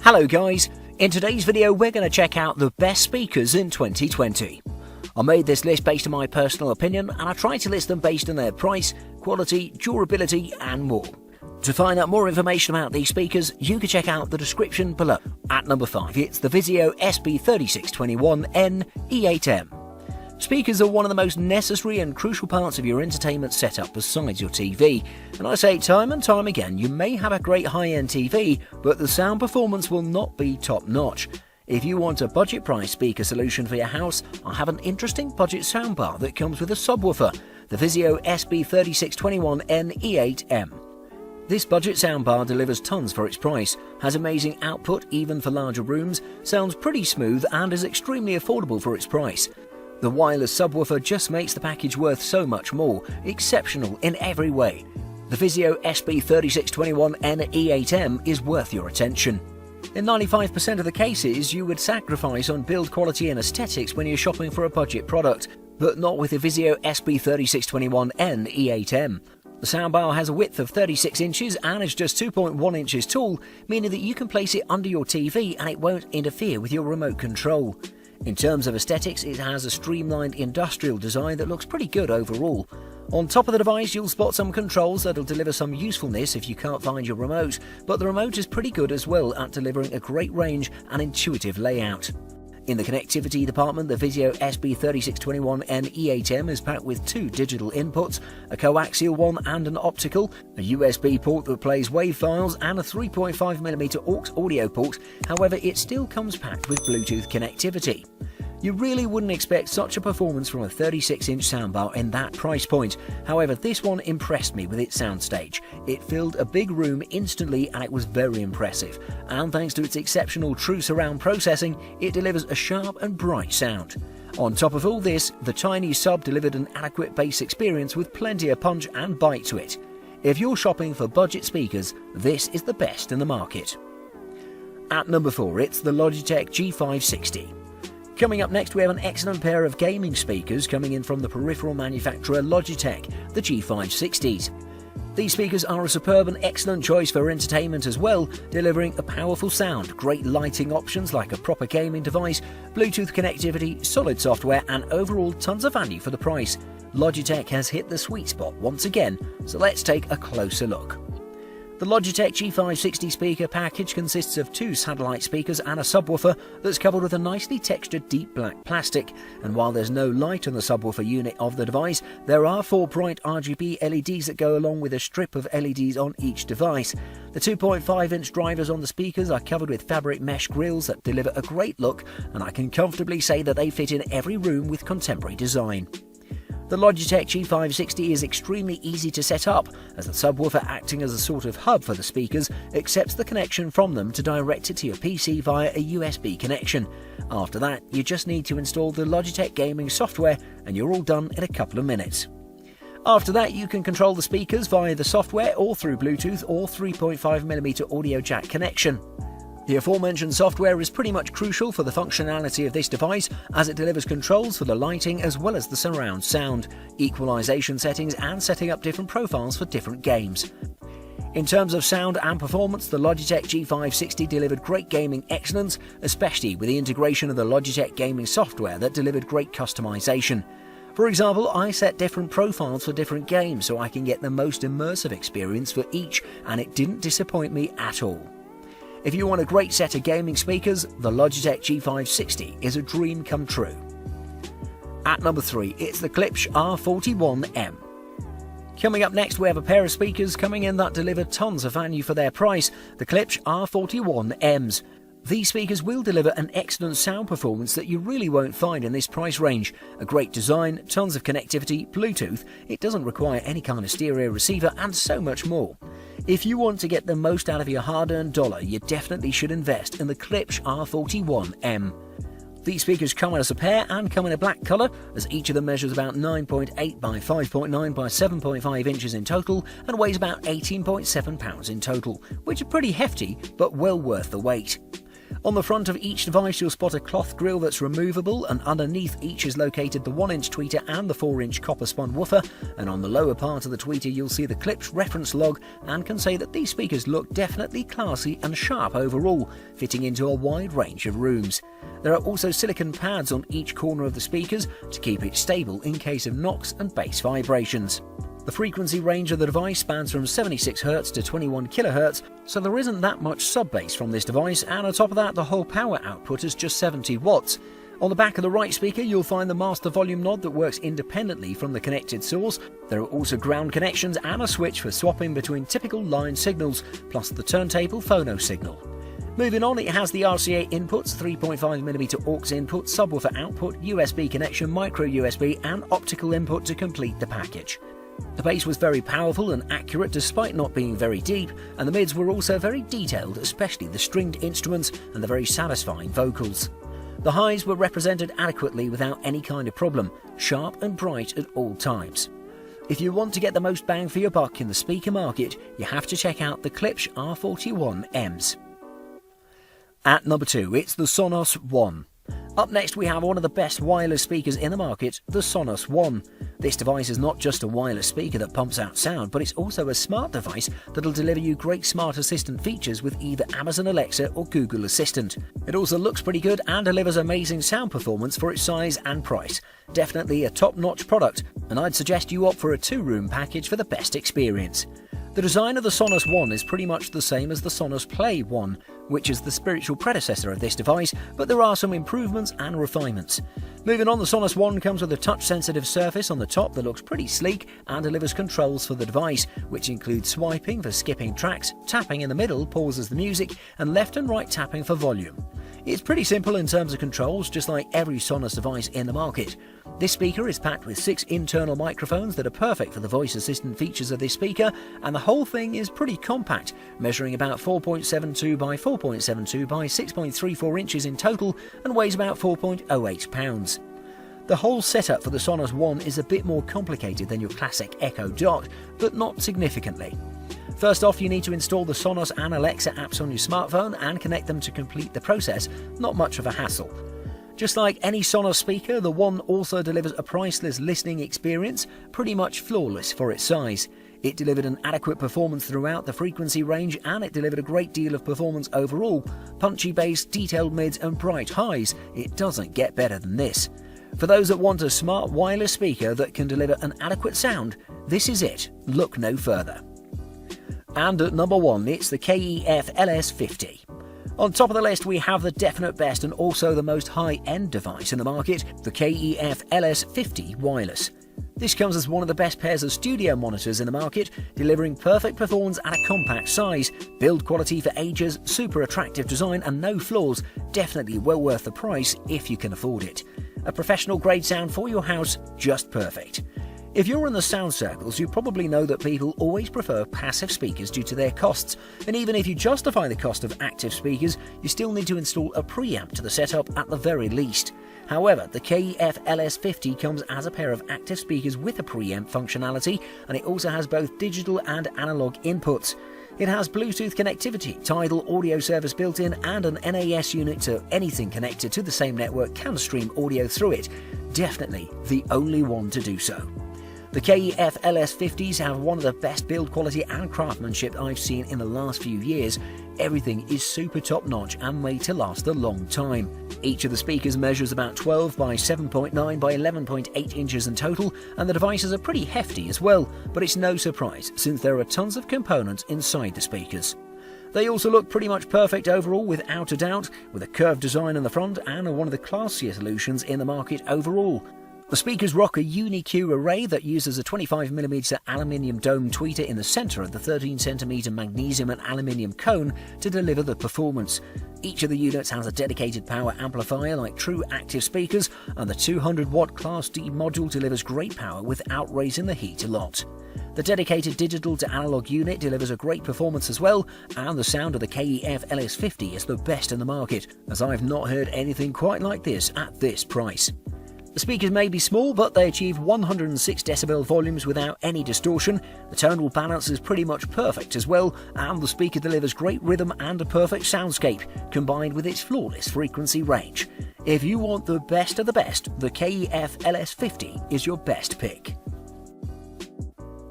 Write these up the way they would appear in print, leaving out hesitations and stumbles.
Hello guys, in today's video we're going to check out the best speakers in 2020. I made this list based on my personal opinion and I tried to list them based on their price, quality, durability and more. To find out more information about these speakers, you can check out the description below. At number 5, it's the VIZIO SB3621n-E8M. Speakers are one of the most necessary and crucial parts of your entertainment setup besides your TV. And I say time and time again, you may have a great high-end TV, but the sound performance will not be top-notch. If you want a budget price speaker solution for your house, I have an interesting budget soundbar that comes with a subwoofer, the VIZIO SB3621n-E8M. This budget soundbar delivers tons for its price, has amazing output even for larger rooms, sounds pretty smooth and is extremely affordable for its price. The wireless subwoofer just makes the package worth so much more, exceptional in every way. The VIZIO SB3621n-E8M is worth your attention. In 95% of the cases, you would sacrifice on build quality and aesthetics when you're shopping for a budget product, but not with the VIZIO SB3621n-E8M. The soundbar has a width of 36 inches and is just 2.1 inches tall, meaning that you can place it under your TV and it won't interfere with your remote control. In terms of aesthetics, it has a streamlined industrial design that looks pretty good overall. On top of the device, you'll spot some controls that'll deliver some usefulness if you can't find your remote, but the remote is pretty good as well at delivering a great range and intuitive layout. In the connectivity department, the VIZIO SB3621n-E8M is packed with 2 digital inputs, a coaxial one and an optical, a USB port that plays WAV files and a 3.5mm aux audio port. However, it still comes packed with Bluetooth connectivity. You really wouldn't expect such a performance from a 36-inch soundbar in that price point. However, this one impressed me with its soundstage. It filled a big room instantly and it was very impressive. And thanks to its exceptional true surround processing, it delivers a sharp and bright sound. On top of all this, the tiny sub delivered an adequate bass experience with plenty of punch and bite to it. If you're shopping for budget speakers, this is the best in the market. At number 4, it's the Logitech G560. Coming up next, we have an excellent pair of gaming speakers coming in from the peripheral manufacturer Logitech, the G560s. These speakers are a superb and excellent choice for entertainment as well, delivering a powerful sound, great lighting options like a proper gaming device, Bluetooth connectivity, solid software and overall tons of value for the price. Logitech has hit the sweet spot once again, so let's take a closer look. The Logitech G560 speaker package consists of 2 satellite speakers and a subwoofer that's covered with a nicely textured deep black plastic, and while there's no light on the subwoofer unit of the device, there are 4 bright RGB LEDs that go along with a strip of LEDs on each device. The 2.5-inch drivers on the speakers are covered with fabric mesh grills that deliver a great look, and I can comfortably say that they fit in every room with contemporary design. The Logitech G560 is extremely easy to set up, as the subwoofer, acting as a sort of hub for the speakers, accepts the connection from them to direct it to your PC via a USB connection. After that, you just need to install the Logitech gaming software and you're all done in a couple of minutes. After that, you can control the speakers via the software or through Bluetooth or 3.5mm audio jack connection. The aforementioned software is pretty much crucial for the functionality of this device, as it delivers controls for the lighting as well as the surround sound, equalization settings and setting up different profiles for different games. In terms of sound and performance, the Logitech G560 delivered great gaming excellence, especially with the integration of the Logitech gaming software that delivered great customization. For example, I set different profiles for different games so I can get the most immersive experience for each, and it didn't disappoint me at all. If you want a great set of gaming speakers, the Logitech G560 is a dream come true. At number 3, it's the Klipsch R41M. Coming up next, we have a pair of speakers coming in that deliver tons of value for their price, the Klipsch R41Ms. These speakers will deliver an excellent sound performance that you really won't find in this price range. A great design, tons of connectivity, Bluetooth, it doesn't require any kind of stereo receiver and so much more. If you want to get the most out of your hard-earned dollar, you definitely should invest in the Klipsch R41M. These speakers come as a pair and come in a black colour, as each of them measures about 9.8 by 5.9 by 7.5 inches in total and weighs about 18.7 pounds in total, which are pretty hefty but well worth the wait. On the front of each device you'll spot a cloth grille that's removable, and underneath each is located the 1-inch tweeter and the 4-inch copper spun woofer, and on the lower part of the tweeter you'll see the clip's reference log, and can say that these speakers look definitely classy and sharp overall, fitting into a wide range of rooms. There are also silicone pads on each corner of the speakers to keep it stable in case of knocks and bass vibrations. The frequency range of the device spans from 76Hz to 21 kHz, so there isn't that much sub-bass from this device, and on top of that the whole power output is just 70 watts. On the back of the right speaker you'll find the master volume knob that works independently from the connected source. There are also ground connections and a switch for swapping between typical line signals, plus the turntable phono signal. Moving on, it has the RCA inputs, 3.5mm aux input, subwoofer output, USB connection, micro USB and optical input to complete the package. The bass was very powerful and accurate despite not being very deep, and the mids were also very detailed, especially the stringed instruments and the very satisfying vocals. The highs were represented adequately without any kind of problem, sharp and bright at all times. If you want to get the most bang for your buck in the speaker market, you have to check out the Klipsch R41Ms. At number 2, it's the Sonos One. Up next we have one of the best wireless speakers in the market, the Sonos One. This device is not just a wireless speaker that pumps out sound, but it's also a smart device that'll deliver you great smart assistant features with either Amazon Alexa or Google Assistant. It also looks pretty good and delivers amazing sound performance for its size and price. Definitely a top-notch product, and I'd suggest you opt for a 2-room package for the best experience. The design of the Sonos One is pretty much the same as the Sonos Play One, which is the spiritual predecessor of this device, but there are some improvements and refinements. Moving on, the Sonos One comes with a touch-sensitive surface on the top that looks pretty sleek and delivers controls for the device, which include swiping for skipping tracks, tapping in the middle pauses the music, and left and right tapping for volume. It's pretty simple in terms of controls, just like every Sonos device in the market. This speaker is packed with 6 internal microphones that are perfect for the voice assistant features of this speaker, and the whole thing is pretty compact, measuring about 4.72 by 4.72 by 6.34 inches in total and weighs about 4.08 pounds. The whole setup for the Sonos One is a bit more complicated than your classic Echo Dot, but not significantly. First off, you need to install the Sonos and Alexa apps on your smartphone and connect them to complete the process. Not much of a hassle. Just like any Sonos speaker, the One also delivers a priceless listening experience, pretty much flawless for its size. It delivered an adequate performance throughout the frequency range, and it delivered a great deal of performance overall. Punchy bass, detailed mids and bright highs. It doesn't get better than this. For those that want a smart wireless speaker that can deliver an adequate sound, this is it. Look no further. And at number 1, it's the KEF LS50. On top of the list we have the definite best and also the most high-end device in the market, the KEF LS50 Wireless. This comes as one of the best pairs of studio monitors in the market, delivering perfect performance at a compact size, build quality for ages, super attractive design and no flaws, definitely well worth the price if you can afford it. A professional grade sound for your house, just perfect. If you're in the sound circles, you probably know that people always prefer passive speakers due to their costs, and even if you justify the cost of active speakers, you still need to install a preamp to the setup at the very least. However, the KEF LS50 comes as a pair of active speakers with a preamp functionality, and it also has both digital and analog inputs. It has Bluetooth connectivity, Tidal audio service built in, and an NAS unit, so anything connected to the same network can stream audio through it. Definitely the only one to do so. The KEF LS50s have one of the best build quality and craftsmanship I've seen in the last few years. Everything is super top notch and made to last a long time. Each of the speakers measures about 12 by 7.9 by 11.8 inches in total, and the devices are pretty hefty as well, but it's no surprise since there are tons of components inside the speakers. They also look pretty much perfect overall without a doubt, with a curved design in the front and are one of the classier solutions in the market overall. The speakers rock a UniQ array that uses a 25mm aluminium dome tweeter in the centre of the 13cm magnesium and aluminium cone to deliver the performance. Each of the units has a dedicated power amplifier like true active speakers, and the 200-watt Class D module delivers great power without raising the heat a lot. The dedicated digital to analog unit delivers a great performance as well, and the sound of the KEF LS50 is the best in the market, as I've not heard anything quite like this at this price. The The speakers may be small, but they achieve 106 decibel volumes without any distortion. The tonal balance is pretty much perfect as well, and the speaker delivers great rhythm and a perfect soundscape, combined with its flawless frequency range. If you want the best of the best, the KEF LS50 is your best pick.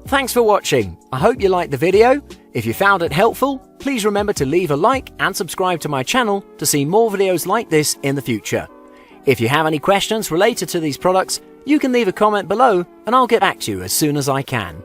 Thanks for watching. I hope you liked the video. If you found it helpful, please remember to leave a like and subscribe to my channel to see more videos like this in the future. If you have any questions related to these products, you can leave a comment below and I'll get back to you as soon as I can.